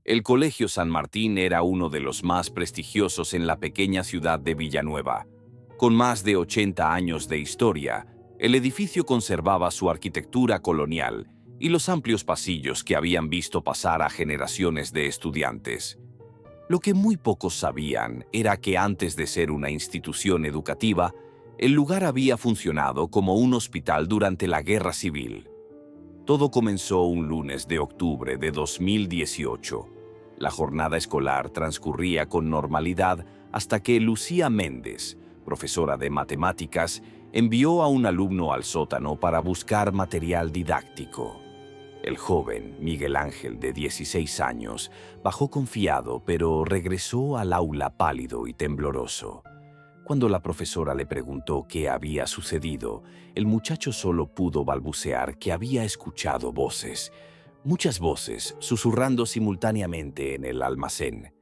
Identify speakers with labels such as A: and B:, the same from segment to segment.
A: El Colegio San Martín era uno de los más prestigiosos en la pequeña ciudad de Villanueva. Con más de 80 años de historia, el edificio conservaba su arquitectura colonial y los amplios pasillos que habían visto pasar a generaciones de estudiantes. Lo que muy pocos sabían era que antes de ser una institución educativa, el lugar había funcionado como un hospital durante la Guerra Civil. Todo comenzó un lunes de octubre de 2018. La jornada escolar transcurría con normalidad hasta que Lucía Méndez, profesora de matemáticas, envió a un alumno al sótano para buscar material didáctico. El joven, Miguel Ángel, de 16 años, bajó confiado, pero regresó al aula pálido y tembloroso. Cuando la profesora le preguntó qué había sucedido, el muchacho solo pudo balbucear que había escuchado voces, muchas voces, susurrando simultáneamente en el almacén.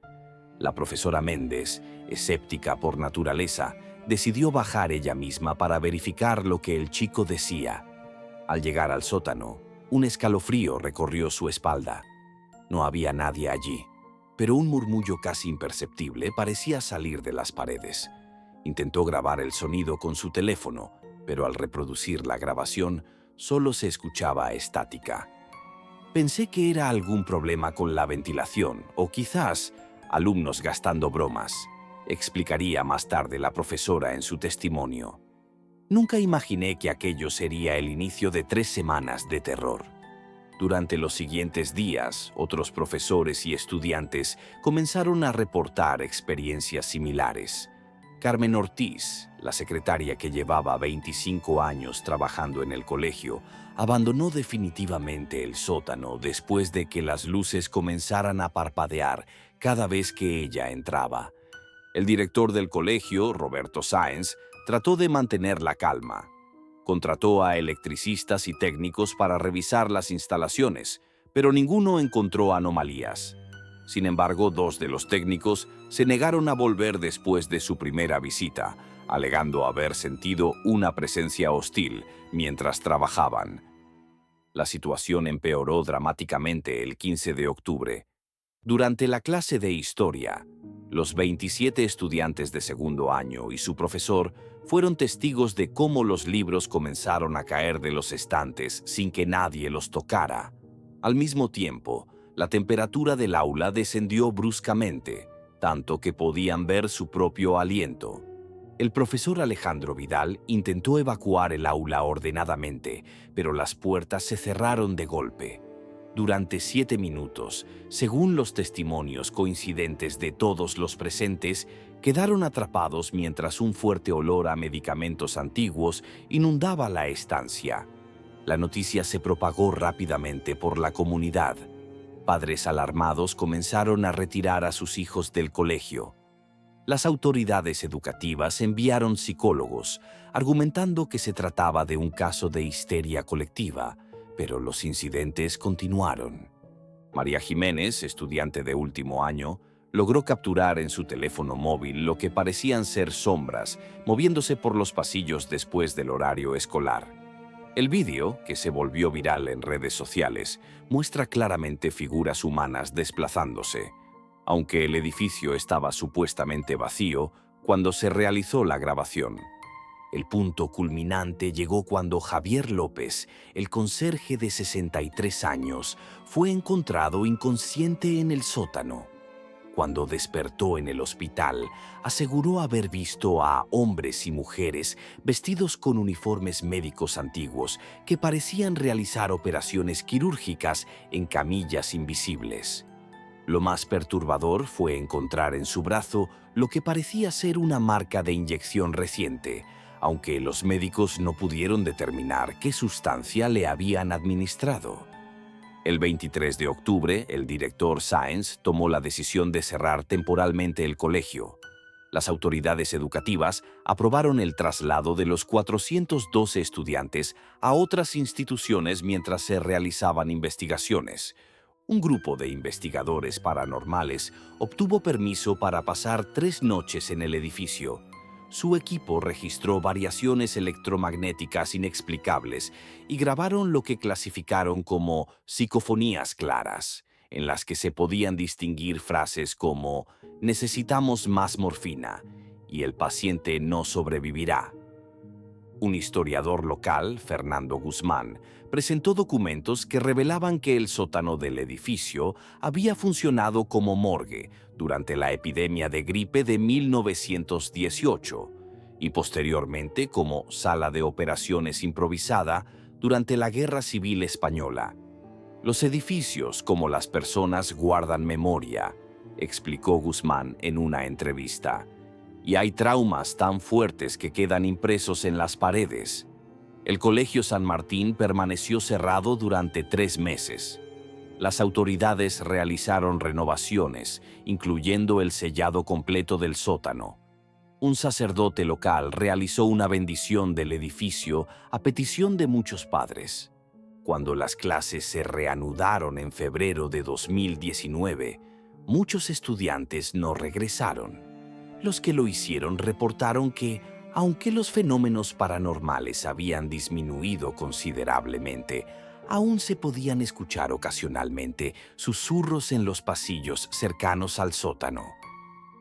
A: La profesora Méndez, escéptica por naturaleza, decidió bajar ella misma para verificar lo que el chico decía. Al llegar al sótano, un escalofrío recorrió su espalda. No había nadie allí, pero un murmullo casi imperceptible parecía salir de las paredes. Intentó grabar el sonido con su teléfono, pero al reproducir la grabación, solo se escuchaba estática. Pensé que era algún problema con la ventilación o quizás alumnos gastando bromas, explicaría más tarde la profesora en su testimonio. Nunca imaginé que aquello sería el inicio de 3 semanas de terror. Durante los siguientes días, otros profesores y estudiantes comenzaron a reportar experiencias similares. Carmen Ortiz, la secretaria que llevaba 25 años trabajando en el colegio, abandonó definitivamente el sótano después de que las luces comenzaran a parpadear cada vez que ella entraba. El director del colegio, Roberto Sáenz, trató de mantener la calma. Contrató a electricistas y técnicos para revisar las instalaciones, pero ninguno encontró anomalías. Sin embargo, 2 de los técnicos se negaron a volver después de su primera visita, alegando haber sentido una presencia hostil mientras trabajaban. La situación empeoró dramáticamente el 15 de octubre. Durante la clase de historia, los 27 estudiantes de segundo año y su profesor fueron testigos de cómo los libros comenzaron a caer de los estantes sin que nadie los tocara. Al mismo tiempo, la temperatura del aula descendió bruscamente, tanto que podían ver su propio aliento. El profesor Alejandro Vidal intentó evacuar el aula ordenadamente, pero las puertas se cerraron de golpe. Durante 7 minutos, según los testimonios coincidentes de todos los presentes, quedaron atrapados mientras un fuerte olor a medicamentos antiguos inundaba la estancia. La noticia se propagó rápidamente por la comunidad. Padres alarmados comenzaron a retirar a sus hijos del colegio. Las autoridades educativas enviaron psicólogos, argumentando que se trataba de un caso de histeria colectiva, pero los incidentes continuaron. María Jiménez, estudiante de último año, logró capturar en su teléfono móvil lo que parecían ser sombras moviéndose por los pasillos después del horario escolar. El vídeo, que se volvió viral en redes sociales, muestra claramente figuras humanas desplazándose, aunque el edificio estaba supuestamente vacío cuando se realizó la grabación. El punto culminante llegó cuando Javier López, el conserje de 63 años, fue encontrado inconsciente en el sótano. Cuando despertó en el hospital, aseguró haber visto a hombres y mujeres vestidos con uniformes médicos antiguos que parecían realizar operaciones quirúrgicas en camillas invisibles. Lo más perturbador fue encontrar en su brazo lo que parecía ser una marca de inyección reciente, aunque los médicos no pudieron determinar qué sustancia le habían administrado. El 23 de octubre, el director Sáenz tomó la decisión de cerrar temporalmente el colegio. Las autoridades educativas aprobaron el traslado de los 412 estudiantes a otras instituciones mientras se realizaban investigaciones. Un grupo de investigadores paranormales obtuvo permiso para pasar 3 noches en el edificio. Su equipo registró variaciones electromagnéticas inexplicables y grabaron lo que clasificaron como psicofonías claras. en las que se podían distinguir frases como «necesitamos más morfina» y «el paciente no sobrevivirá». Un historiador local, Fernando Guzmán, presentó documentos que revelaban que el sótano del edificio había funcionado como morgue durante la epidemia de gripe de 1918 y posteriormente como sala de operaciones improvisada durante la Guerra Civil Española. Los edificios, como las personas, guardan memoria, explicó Guzmán en una entrevista. Y hay traumas tan fuertes que quedan impresos en las paredes. El Colegio San Martín permaneció cerrado durante 3 meses. Las autoridades realizaron renovaciones, incluyendo el sellado completo del sótano. Un sacerdote local realizó una bendición del edificio a petición de muchos padres. Cuando las clases se reanudaron en febrero de 2019, muchos estudiantes no regresaron. Los que lo hicieron reportaron que, aunque los fenómenos paranormales habían disminuido considerablemente, aún se podían escuchar ocasionalmente susurros en los pasillos cercanos al sótano.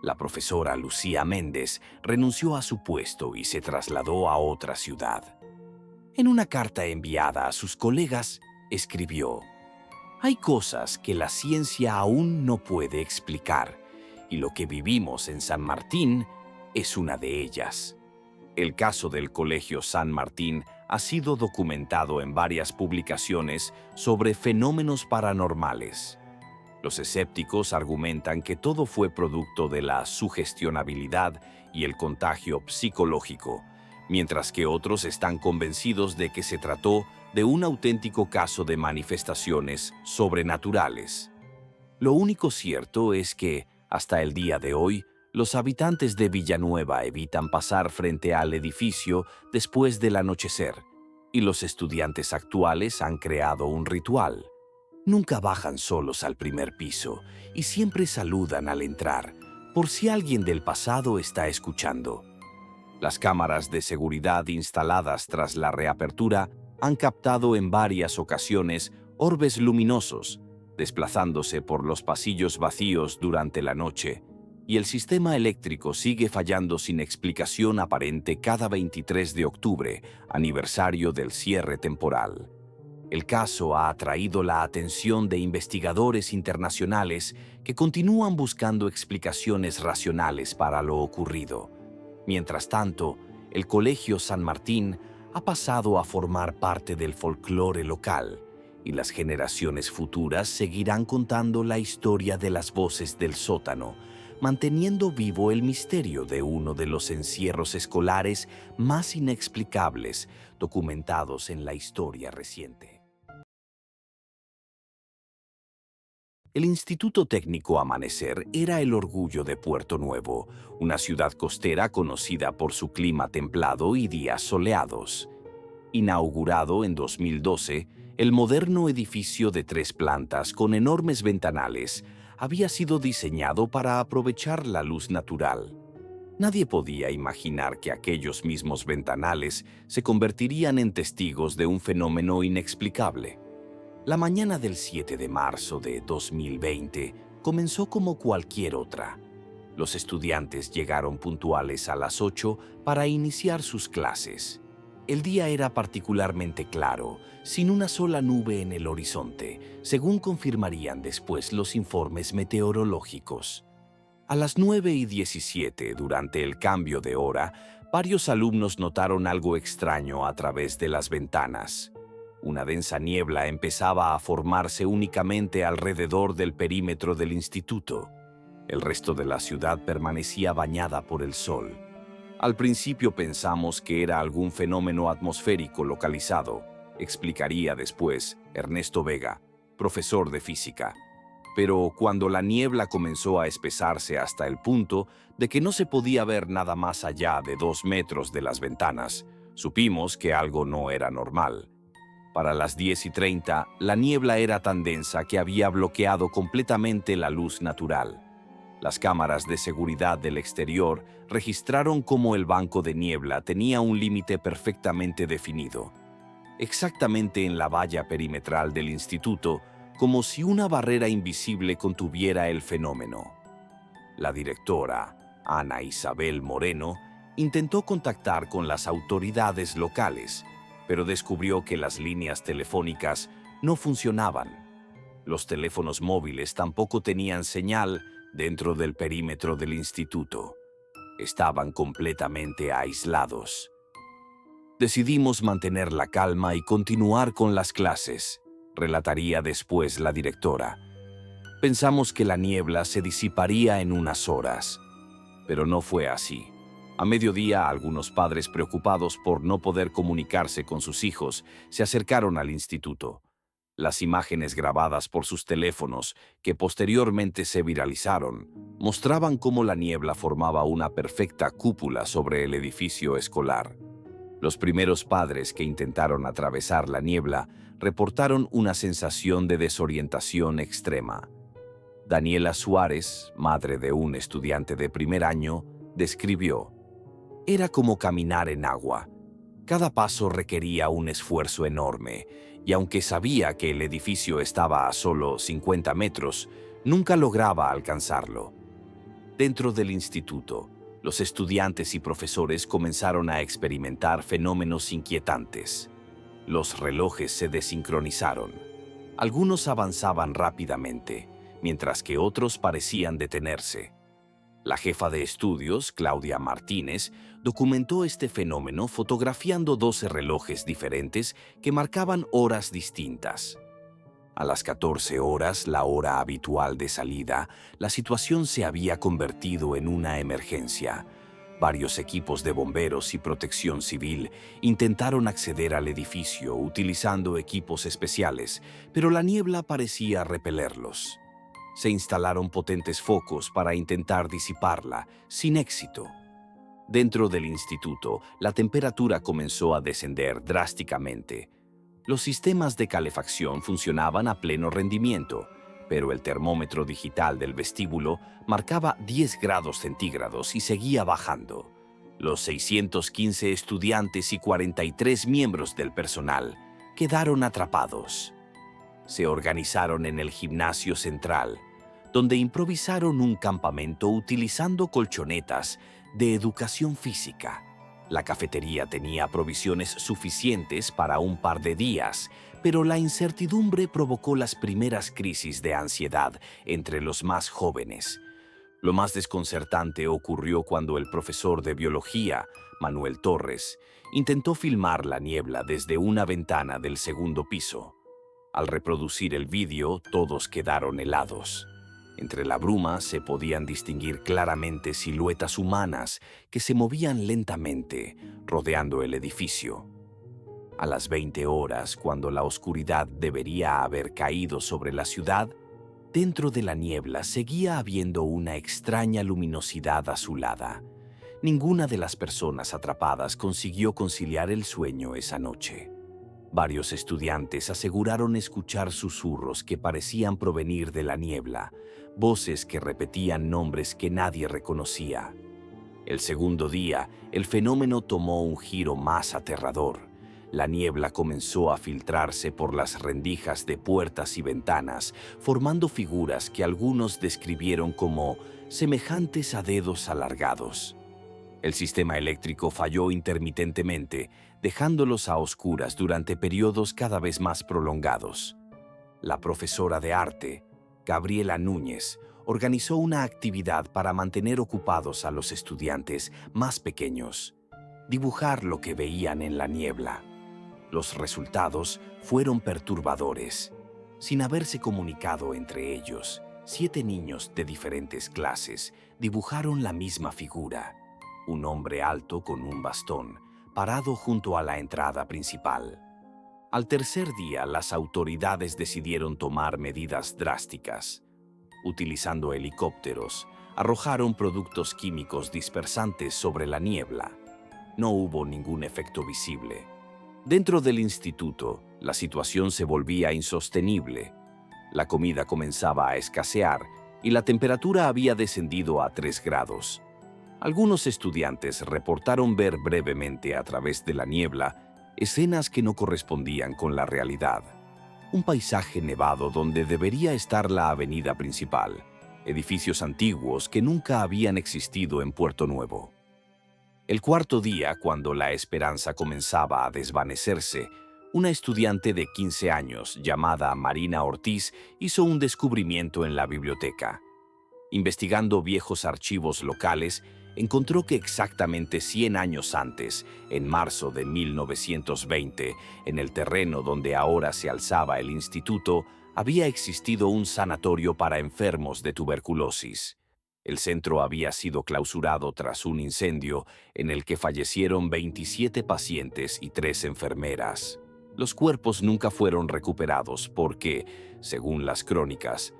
A: La profesora Lucía Méndez renunció a su puesto y se trasladó a otra ciudad. En una carta enviada a sus colegas, escribió: «Hay cosas que la ciencia aún no puede explicar, y lo que vivimos en San Martín es una de ellas». El caso del Colegio San Martín ha sido documentado en varias publicaciones sobre fenómenos paranormales. Los escépticos argumentan que todo fue producto de la sugestionabilidad y el contagio psicológico, mientras que otros están convencidos de que se trató de un auténtico caso de manifestaciones sobrenaturales. Lo único cierto es que, hasta el día de hoy, los habitantes de Villanueva evitan pasar frente al edificio después del anochecer, y los estudiantes actuales han creado un ritual. Nunca bajan solos al primer piso y siempre saludan al entrar, por si alguien del pasado está escuchando. Las cámaras de seguridad instaladas tras la reapertura han captado en varias ocasiones orbes luminosos, desplazándose por los pasillos vacíos durante la noche, y el sistema eléctrico sigue fallando sin explicación aparente cada 23 de octubre, aniversario del cierre temporal. El caso ha atraído la atención de investigadores internacionales que continúan buscando explicaciones racionales para lo ocurrido. Mientras tanto, el Colegio San Martín ha pasado a formar parte del folclore local, y las generaciones futuras seguirán contando la historia de las voces del sótano, manteniendo vivo el misterio de uno de los encierros escolares más inexplicables documentados en la historia reciente. El Instituto Técnico Amanecer era el orgullo de Puerto Nuevo, una ciudad costera conocida por su clima templado y días soleados. Inaugurado en 2012, el moderno edificio de 3 plantas con enormes ventanales había sido diseñado para aprovechar la luz natural. Nadie podía imaginar que aquellos mismos ventanales se convertirían en testigos de un fenómeno inexplicable. La mañana del 7 de marzo de 2020 comenzó como cualquier otra. Los estudiantes llegaron puntuales a las 8 para iniciar sus clases. El día era particularmente claro, sin una sola nube en el horizonte, según confirmarían después los informes meteorológicos. A las 9:17, durante el cambio de hora, varios alumnos notaron algo extraño a través de las ventanas. Una densa niebla empezaba a formarse únicamente alrededor del perímetro del instituto. El resto de la ciudad permanecía bañada por el sol. Al principio pensamos que era algún fenómeno atmosférico localizado, explicaría después Ernesto Vega, profesor de física. Pero cuando la niebla comenzó a espesarse hasta el punto de que no se podía ver nada más allá de 2 metros de las ventanas, supimos que algo no era normal. Para las 10:30, la niebla era tan densa que había bloqueado completamente la luz natural. Las cámaras de seguridad del exterior registraron cómo el banco de niebla tenía un límite perfectamente definido. Exactamente en la valla perimetral del instituto, como si una barrera invisible contuviera el fenómeno. La directora, Ana Isabel Moreno, intentó contactar con las autoridades locales, pero descubrió que las líneas telefónicas no funcionaban. Los teléfonos móviles tampoco tenían señal dentro del perímetro del instituto. Estaban completamente aislados. Decidimos mantener la calma y continuar con las clases, relataría después la directora. Pensamos que la niebla se disiparía en unas horas, pero no fue así. A mediodía, algunos padres preocupados por no poder comunicarse con sus hijos se acercaron al instituto. Las imágenes grabadas por sus teléfonos, que posteriormente se viralizaron, mostraban cómo la niebla formaba una perfecta cúpula sobre el edificio escolar. Los primeros padres que intentaron atravesar la niebla reportaron una sensación de desorientación extrema. Daniela Suárez, madre de un estudiante de primer año, describió: «Era como caminar en agua. Cada paso requería un esfuerzo enorme, y aunque sabía que el edificio estaba a solo 50 metros, nunca lograba alcanzarlo». Dentro del instituto, los estudiantes y profesores comenzaron a experimentar fenómenos inquietantes. Los relojes se desincronizaron. Algunos avanzaban rápidamente, mientras que otros parecían detenerse. La jefa de estudios, Claudia Martínez, documentó este fenómeno fotografiando 12 relojes diferentes que marcaban horas distintas. A las 14 horas, la hora habitual de salida, la situación se había convertido en una emergencia. Varios equipos de bomberos y protección civil intentaron acceder al edificio utilizando equipos especiales, pero la niebla parecía repelerlos. Se instalaron potentes focos para intentar disiparla, sin éxito. Dentro del instituto, la temperatura comenzó a descender drásticamente. Los sistemas de calefacción funcionaban a pleno rendimiento, pero el termómetro digital del vestíbulo marcaba 10 grados centígrados y seguía bajando. Los 615 estudiantes y 43 miembros del personal quedaron atrapados. Se organizaron en el gimnasio central, donde improvisaron un campamento utilizando colchonetas de educación física. La cafetería tenía provisiones suficientes para un par de días, pero la incertidumbre provocó las primeras crisis de ansiedad entre los más jóvenes. Lo más desconcertante ocurrió cuando el profesor de biología, Manuel Torres, intentó filmar la niebla desde una ventana del segundo piso. Al reproducir el vídeo, todos quedaron helados. Entre la bruma se podían distinguir claramente siluetas humanas que se movían lentamente, rodeando el edificio. A las 20 horas, cuando la oscuridad debería haber caído sobre la ciudad, dentro de la niebla seguía habiendo una extraña luminosidad azulada. Ninguna de las personas atrapadas consiguió conciliar el sueño esa noche. Varios estudiantes aseguraron escuchar susurros que parecían provenir de la niebla, voces que repetían nombres que nadie reconocía. El segundo día, el fenómeno tomó un giro más aterrador. La niebla comenzó a filtrarse por las rendijas de puertas y ventanas, formando figuras que algunos describieron como semejantes a dedos alargados. El sistema eléctrico falló intermitentemente, dejándolos a oscuras durante periodos cada vez más prolongados. La profesora de arte, Gabriela Núñez, organizó una actividad para mantener ocupados a los estudiantes más pequeños: dibujar lo que veían en la niebla. Los resultados fueron perturbadores. Sin haberse comunicado entre ellos, 7 niños de diferentes clases dibujaron la misma figura: un hombre alto con un bastón, parado junto a la entrada principal. Al tercer día, las autoridades decidieron tomar medidas drásticas. Utilizando helicópteros, arrojaron productos químicos dispersantes sobre la niebla. No hubo ningún efecto visible. Dentro del instituto, la situación se volvía insostenible. La comida comenzaba a escasear y la temperatura había descendido a 3 grados. Algunos estudiantes reportaron ver brevemente a través de la niebla escenas que no correspondían con la realidad. un paisaje nevado donde debería estar la avenida principal, edificios antiguos que nunca habían existido en Puerto Nuevo. El cuarto día, cuando la esperanza comenzaba a desvanecerse, una estudiante de 15 años llamada Marina Ortiz hizo un descubrimiento en la biblioteca. Investigando viejos archivos locales, encontró que exactamente 100 años antes, en marzo de 1920, en el terreno donde ahora se alzaba el instituto, había existido un sanatorio para enfermos de tuberculosis. El centro había sido clausurado tras un incendio en el que fallecieron 27 pacientes y 3 enfermeras. Los cuerpos nunca fueron recuperados porque, según las crónicas,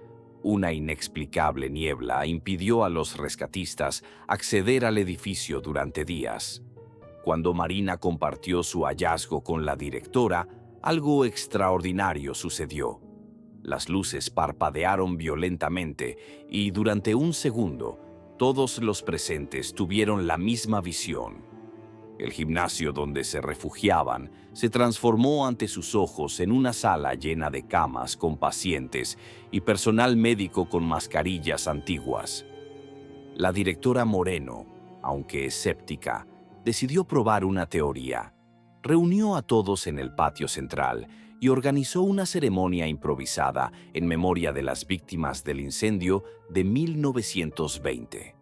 A: una inexplicable niebla impidió a los rescatistas acceder al edificio durante días. Cuando Marina compartió su hallazgo con la directora, algo extraordinario sucedió. Las luces parpadearon violentamente y durante un segundo, todos los presentes tuvieron la misma visión. El gimnasio donde se refugiaban se transformó ante sus ojos en una sala llena de camas con pacientes y personal médico con mascarillas antiguas. La directora Moreno, aunque escéptica, decidió probar una teoría. Reunió a todos en el patio central y organizó una ceremonia improvisada en memoria de las víctimas del incendio de 1920.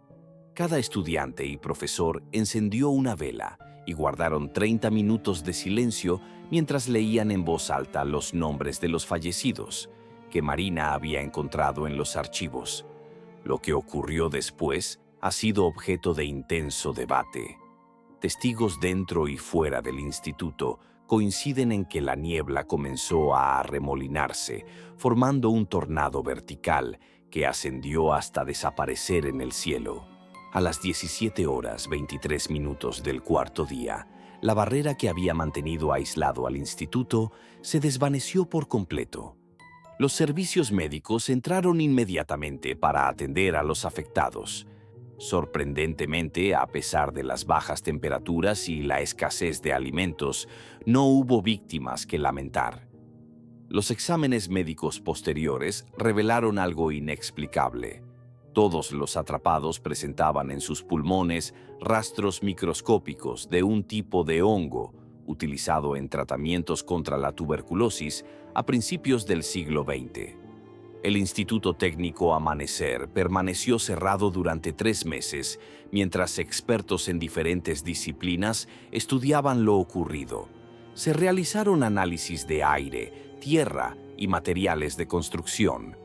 A: Cada estudiante y profesor encendió una vela y guardaron 30 minutos de silencio mientras leían en voz alta los nombres de los fallecidos que Marina había encontrado en los archivos. Lo que ocurrió después ha sido objeto de intenso debate. Testigos dentro y fuera del instituto coinciden en que la niebla comenzó a arremolinarse, formando un tornado vertical que ascendió hasta desaparecer en el cielo. A las 17 horas 23 minutos del cuarto día, la barrera que había mantenido aislado al instituto se desvaneció por completo. Los servicios médicos entraron inmediatamente para atender a los afectados. Sorprendentemente, a pesar de las bajas temperaturas y la escasez de alimentos, no hubo víctimas que lamentar. Los exámenes médicos posteriores revelaron algo inexplicable. Todos los atrapados presentaban en sus pulmones rastros microscópicos de un tipo de hongo utilizado en tratamientos contra la tuberculosis a principios del siglo XX. El Instituto Técnico Amanecer permaneció cerrado durante 3 meses, mientras expertos en diferentes disciplinas estudiaban lo ocurrido. Se realizaron análisis de aire, tierra y materiales de construcción.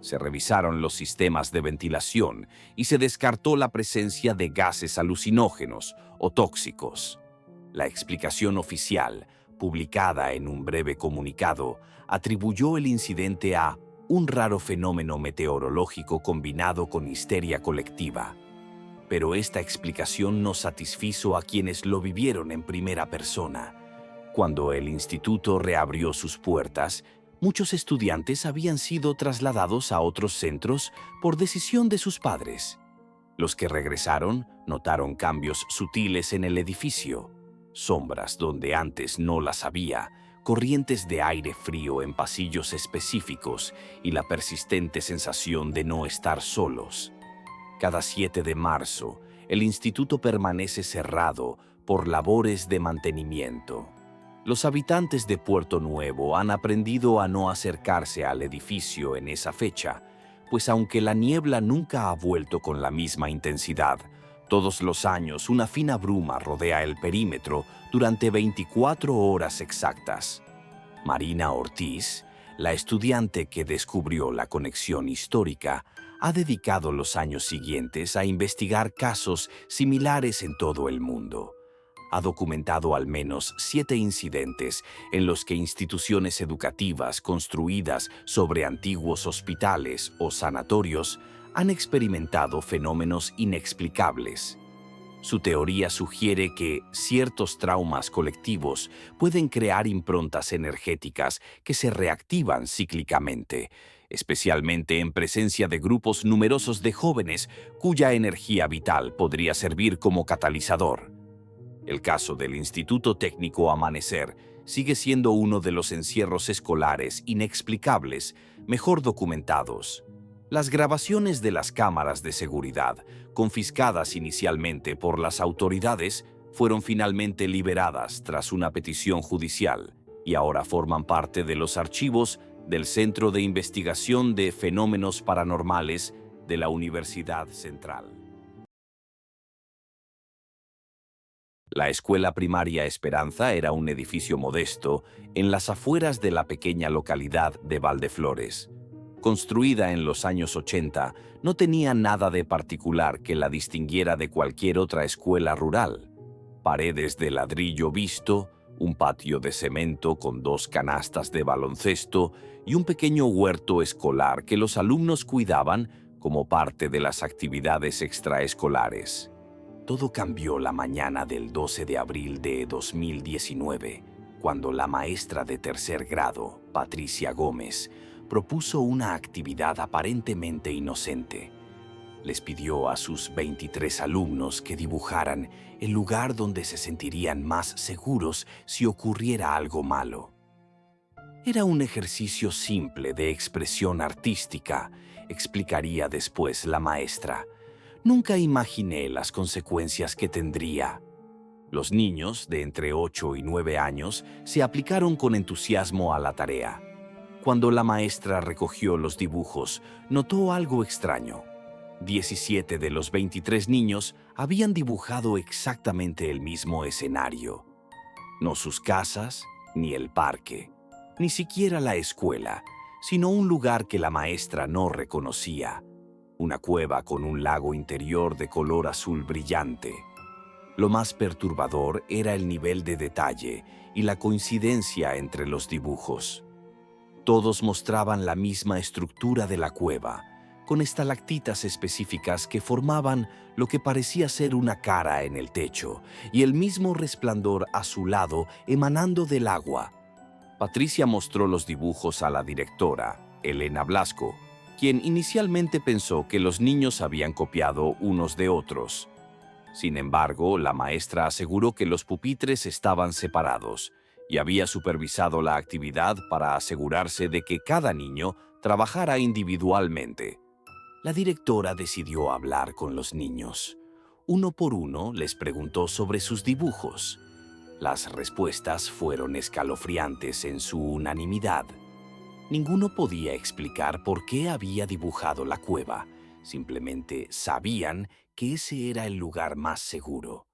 A: Se revisaron los sistemas de ventilación y se descartó la presencia de gases alucinógenos o tóxicos. La explicación oficial, publicada en un breve comunicado, atribuyó el incidente a un raro fenómeno meteorológico combinado con histeria colectiva. Pero esta explicación no satisfizo a quienes lo vivieron en primera persona. Cuando el instituto reabrió sus puertas, muchos estudiantes habían sido trasladados a otros centros por decisión de sus padres. Los que regresaron notaron cambios sutiles en el edificio, sombras donde antes no las había, corrientes de aire frío en pasillos específicos y la persistente sensación de no estar solos. Cada 7 de marzo, el instituto permanece cerrado por labores de mantenimiento. Los habitantes de Puerto Nuevo han aprendido a no acercarse al edificio en esa fecha, pues aunque la niebla nunca ha vuelto con la misma intensidad, todos los años una fina bruma rodea el perímetro durante 24 horas exactas. Marina Ortiz, la estudiante que descubrió la conexión histórica, ha dedicado los años siguientes a investigar casos similares en todo el mundo. Ha documentado al menos 7 incidentes en los que instituciones educativas construidas sobre antiguos hospitales o sanatorios han experimentado fenómenos inexplicables. Su teoría sugiere que ciertos traumas colectivos pueden crear improntas energéticas que se reactivan cíclicamente, especialmente en presencia de grupos numerosos de jóvenes cuya energía vital podría servir como catalizador. El caso del Instituto Técnico Amanecer sigue siendo uno de los encierros escolares inexplicables mejor documentados. Las grabaciones de las cámaras de seguridad, confiscadas inicialmente por las autoridades, fueron finalmente liberadas tras una petición judicial y ahora forman parte de los archivos del Centro de Investigación de Fenómenos Paranormales de la Universidad Central. La escuela primaria Esperanza era un edificio modesto en las afueras de la pequeña localidad de Valdeflores. Construida en los años 80, no tenía nada de particular que la distinguiera de cualquier otra escuela rural. Paredes de ladrillo visto, un patio de cemento con 2 canastas de baloncesto y un pequeño huerto escolar que los alumnos cuidaban como parte de las actividades extraescolares. Todo cambió la mañana del 12 de abril de 2019, cuando la maestra de tercer grado, Patricia Gómez, propuso una actividad aparentemente inocente. Les pidió a sus 23 alumnos que dibujaran el lugar donde se sentirían más seguros si ocurriera algo malo. Era un ejercicio simple de expresión artística, explicaría después la maestra. Nunca imaginé las consecuencias que tendría. Los niños, de entre 8 y 9 años, se aplicaron con entusiasmo a la tarea. Cuando la maestra recogió los dibujos, notó algo extraño. 17 de los 23 niños habían dibujado exactamente el mismo escenario. No sus casas, ni el parque, ni siquiera la escuela, sino un lugar que la maestra no reconocía. Una cueva con un lago interior de color azul brillante. Lo más perturbador era el nivel de detalle y la coincidencia entre los dibujos. Todos mostraban la misma estructura de la cueva, con estalactitas específicas que formaban lo que parecía ser una cara en el techo y el mismo resplandor azulado emanando del agua. Patricia mostró los dibujos a la directora, Elena Blasco, quien inicialmente pensó que los niños habían copiado unos de otros. Sin embargo, la maestra aseguró que los pupitres estaban separados y había supervisado la actividad para asegurarse de que cada niño trabajara individualmente. La directora decidió hablar con los niños. Uno por uno les preguntó sobre sus dibujos. Las respuestas fueron escalofriantes en su unanimidad. Ninguno podía explicar por qué había dibujado la cueva. Simplemente sabían que ese era el lugar más seguro.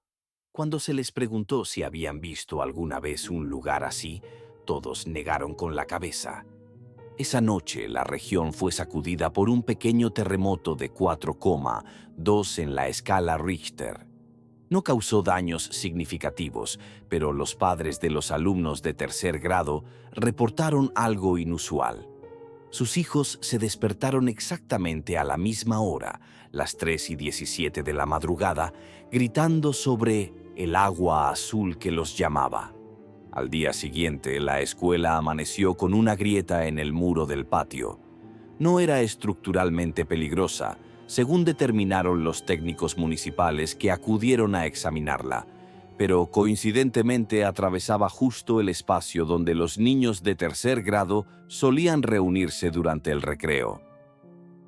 A: Cuando se les preguntó si habían visto alguna vez un lugar así, todos negaron con la cabeza. Esa noche la región fue sacudida por un pequeño terremoto de 4,2 en la escala Richter. No causó daños significativos, pero los padres de los alumnos de tercer grado reportaron algo inusual. Sus hijos se despertaron exactamente a la misma hora, las 3:17 de la madrugada, gritando sobre el agua azul que los llamaba. Al día siguiente, la escuela amaneció con una grieta en el muro del patio. No era estructuralmente peligrosa, según determinaron los técnicos municipales que acudieron a examinarla, pero coincidentemente atravesaba justo el espacio donde los niños de tercer grado solían reunirse durante el recreo.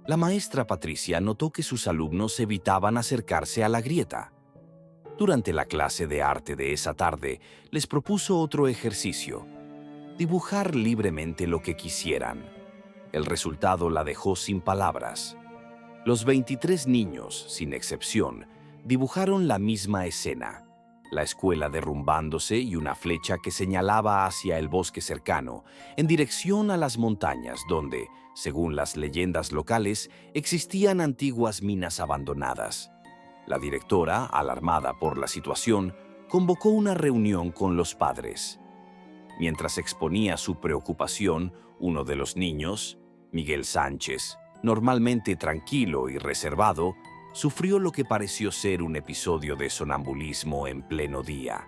A: La maestra Patricia notó que sus alumnos evitaban acercarse a la grieta. Durante la clase de arte de esa tarde, les propuso otro ejercicio: dibujar libremente lo que quisieran. El resultado la dejó sin palabras. Los 23 niños, sin excepción, dibujaron la misma escena: la escuela derrumbándose y una flecha que señalaba hacia el bosque cercano, en dirección a las montañas donde, según las leyendas locales, existían antiguas minas abandonadas. La directora, alarmada por la situación, convocó una reunión con los padres. Mientras exponía su preocupación, uno de los niños, Miguel Sánchez, normalmente tranquilo y reservado, sufrió lo que pareció ser un episodio de sonambulismo en pleno día.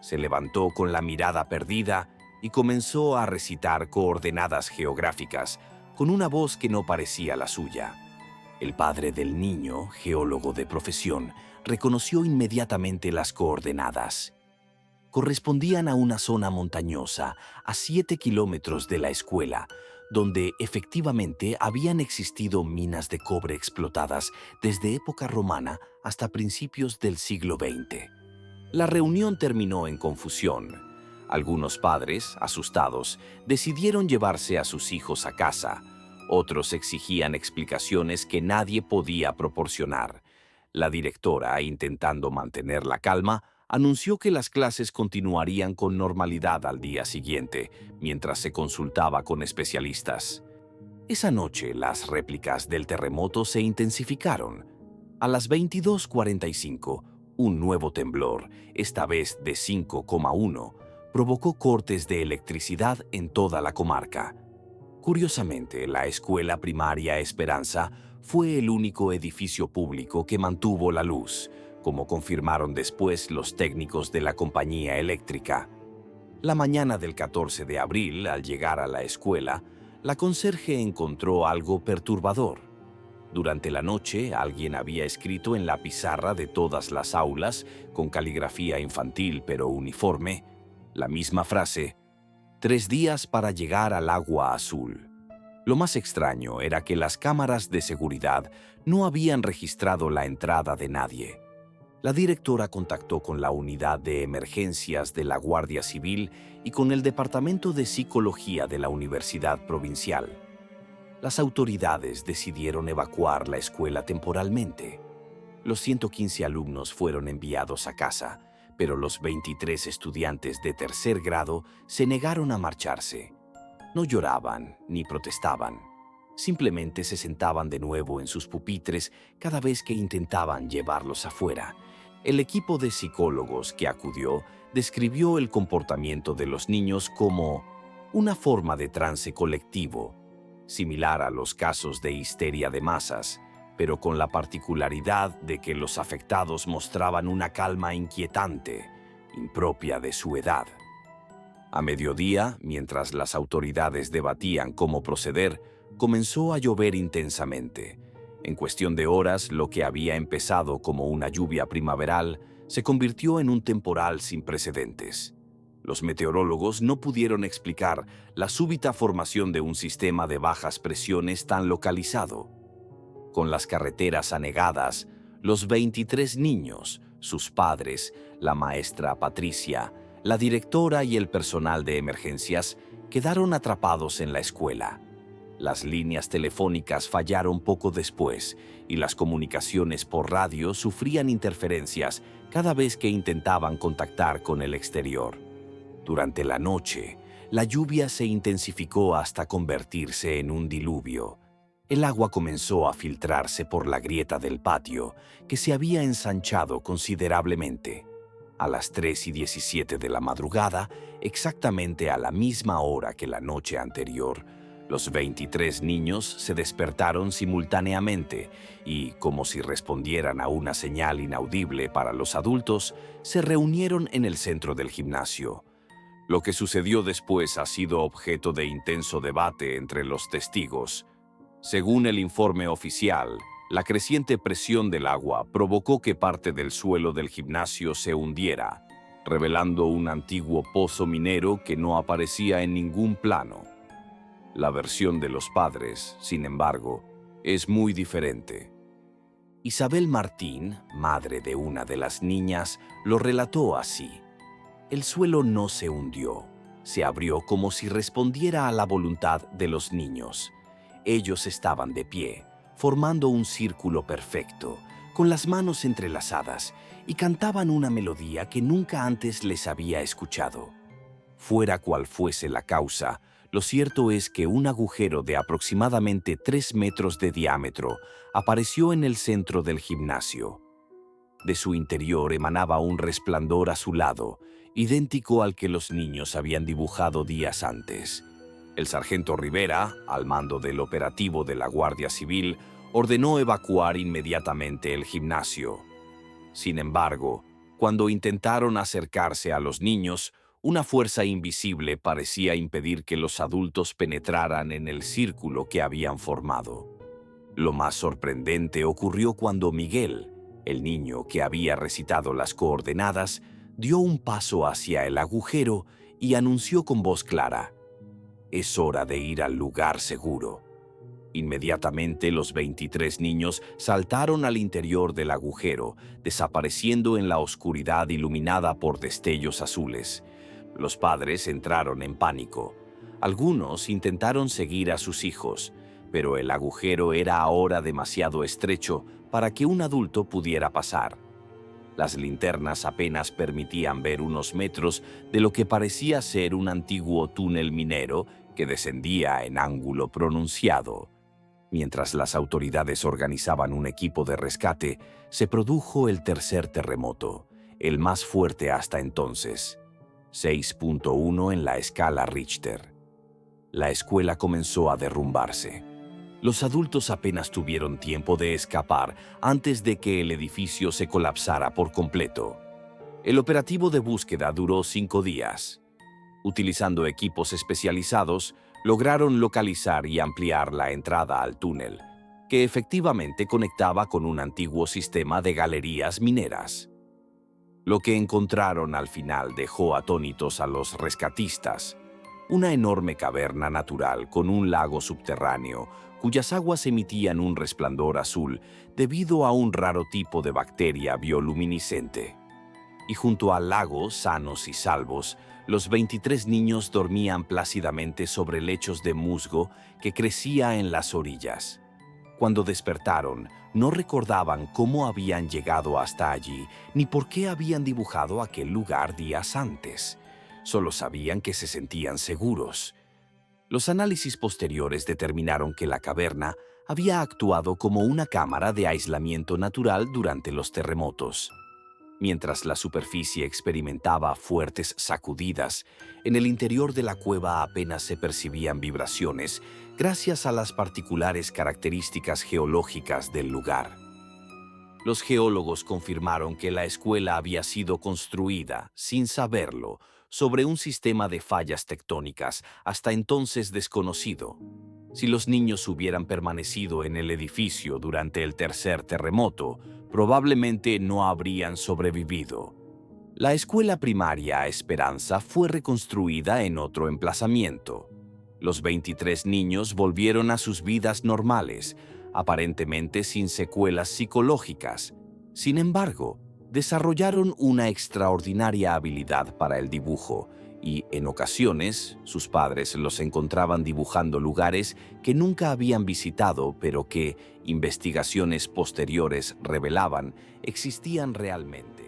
A: Se levantó con la mirada perdida y comenzó a recitar coordenadas geográficas con una voz que no parecía la suya. El padre del niño, geólogo de profesión, reconoció inmediatamente las coordenadas. correspondían a una zona montañosa a 7 kilómetros de la escuela, donde efectivamente habían existido minas de cobre explotadas desde época romana hasta principios del siglo XX. La reunión terminó en confusión. Algunos padres, asustados, decidieron llevarse a sus hijos a casa. Otros exigían explicaciones que nadie podía proporcionar. La directora, intentando mantener la calma, anunció que las clases continuarían con normalidad al día siguiente, mientras se consultaba con especialistas. Esa noche, las réplicas del terremoto se intensificaron. A las 22:45, un nuevo temblor, esta vez de 5,1, provocó cortes de electricidad en toda la comarca. Curiosamente, la escuela primaria Esperanza fue el único edificio público que mantuvo la luz, como confirmaron después los técnicos de la compañía eléctrica. La mañana del 14 de abril, al llegar a la escuela, la conserje encontró algo perturbador. Durante la noche, alguien había escrito en la pizarra de todas las aulas, con caligrafía infantil pero uniforme, la misma frase: 3 días para llegar al agua azul. Lo más extraño era que las cámaras de seguridad no habían registrado la entrada de nadie. La directora contactó con la unidad de emergencias de la Guardia Civil y con el Departamento de Psicología de la Universidad Provincial. Las autoridades decidieron evacuar la escuela temporalmente. Los 115 alumnos fueron enviados a casa, pero los 23 estudiantes de tercer grado se negaron a marcharse. No lloraban ni protestaban. Simplemente se sentaban de nuevo en sus pupitres cada vez que intentaban llevarlos afuera. El equipo de psicólogos que acudió describió el comportamiento de los niños como una forma de trance colectivo, similar a los casos de histeria de masas, pero con la particularidad de que los afectados mostraban una calma inquietante, impropia de su edad. A mediodía, mientras las autoridades debatían cómo proceder, comenzó a llover intensamente. En cuestión de horas, lo que había empezado como una lluvia primaveral se convirtió en un temporal sin precedentes. Los meteorólogos no pudieron explicar la súbita formación de un sistema de bajas presiones tan localizado. Con las carreteras anegadas, los 23 niños, sus padres, la maestra Patricia, la directora y el personal de emergencias quedaron atrapados en la escuela. Las líneas telefónicas fallaron poco después y las comunicaciones por radio sufrían interferencias cada vez que intentaban contactar con el exterior. Durante la noche, la lluvia se intensificó hasta convertirse en un diluvio. El agua comenzó a filtrarse por la grieta del patio, que se había ensanchado considerablemente. A las 3:17 de la madrugada, exactamente a la misma hora que la noche anterior, los 23 niños se despertaron simultáneamente y, como si respondieran a una señal inaudible para los adultos, se reunieron en el centro del gimnasio. Lo que sucedió después ha sido objeto de intenso debate entre los testigos. Según el informe oficial, la creciente presión del agua provocó que parte del suelo del gimnasio se hundiera, revelando un antiguo pozo minero que no aparecía en ningún plano. La versión de los padres, sin embargo, es muy diferente. Isabel Martín, madre de una de las niñas, lo relató así: el suelo no se hundió, se abrió como si respondiera a la voluntad de los niños. Ellos estaban de pie, formando un círculo perfecto, con las manos entrelazadas, y cantaban una melodía que nunca antes les había escuchado. Fuera cual fuese la causa, lo cierto es que un agujero de aproximadamente 3 metros de diámetro apareció en el centro del gimnasio. De su interior emanaba un resplandor azulado, idéntico al que los niños habían dibujado días antes. El sargento Rivera, al mando del operativo de la Guardia Civil, ordenó evacuar inmediatamente el gimnasio. Sin embargo, cuando intentaron acercarse a los niños, una fuerza invisible parecía impedir que los adultos penetraran en el círculo que habían formado. Lo más sorprendente ocurrió cuando Miguel, el niño que había recitado las coordenadas, dio un paso hacia el agujero y anunció con voz clara: «Es hora de ir al lugar seguro». Inmediatamente los 23 niños saltaron al interior del agujero, desapareciendo en la oscuridad iluminada por destellos azules. Los padres entraron en pánico. Algunos intentaron seguir a sus hijos, pero el agujero era ahora demasiado estrecho para que un adulto pudiera pasar. Las linternas apenas permitían ver unos metros de lo que parecía ser un antiguo túnel minero que descendía en ángulo pronunciado. Mientras las autoridades organizaban un equipo de rescate, se produjo el tercer terremoto, el más fuerte hasta entonces, 6.1 en la escala Richter. La escuela comenzó a derrumbarse. Los adultos apenas tuvieron tiempo de escapar antes de que el edificio se colapsara por completo. El operativo de búsqueda duró 5 días. Utilizando equipos especializados, lograron localizar y ampliar la entrada al túnel, que efectivamente conectaba con un antiguo sistema de galerías mineras. Lo que encontraron al final dejó atónitos a los rescatistas: una enorme caverna natural con un lago subterráneo cuyas aguas emitían un resplandor azul debido a un raro tipo de bacteria bioluminiscente. Y junto al lago, sanos y salvos, los 23 niños dormían plácidamente sobre lechos de musgo que crecía en las orillas. Cuando despertaron, no recordaban cómo habían llegado hasta allí ni por qué habían dibujado aquel lugar días antes. Solo sabían que se sentían seguros. Los análisis posteriores determinaron que la caverna había actuado como una cámara de aislamiento natural durante los terremotos. Mientras la superficie experimentaba fuertes sacudidas, en el interior de la cueva apenas se percibían vibraciones gracias a las particulares características geológicas del lugar. Los geólogos confirmaron que la escuela había sido construida, sin saberlo, sobre un sistema de fallas tectónicas hasta entonces desconocido. Si los niños hubieran permanecido en el edificio durante el tercer terremoto, probablemente no habrían sobrevivido. La escuela primaria Esperanza fue reconstruida en otro emplazamiento. Los 23 niños volvieron a sus vidas normales, aparentemente sin secuelas psicológicas. Sin embargo, desarrollaron una extraordinaria habilidad para el dibujo y, en ocasiones, sus padres los encontraban dibujando lugares que nunca habían visitado, pero que investigaciones posteriores revelaban existían realmente.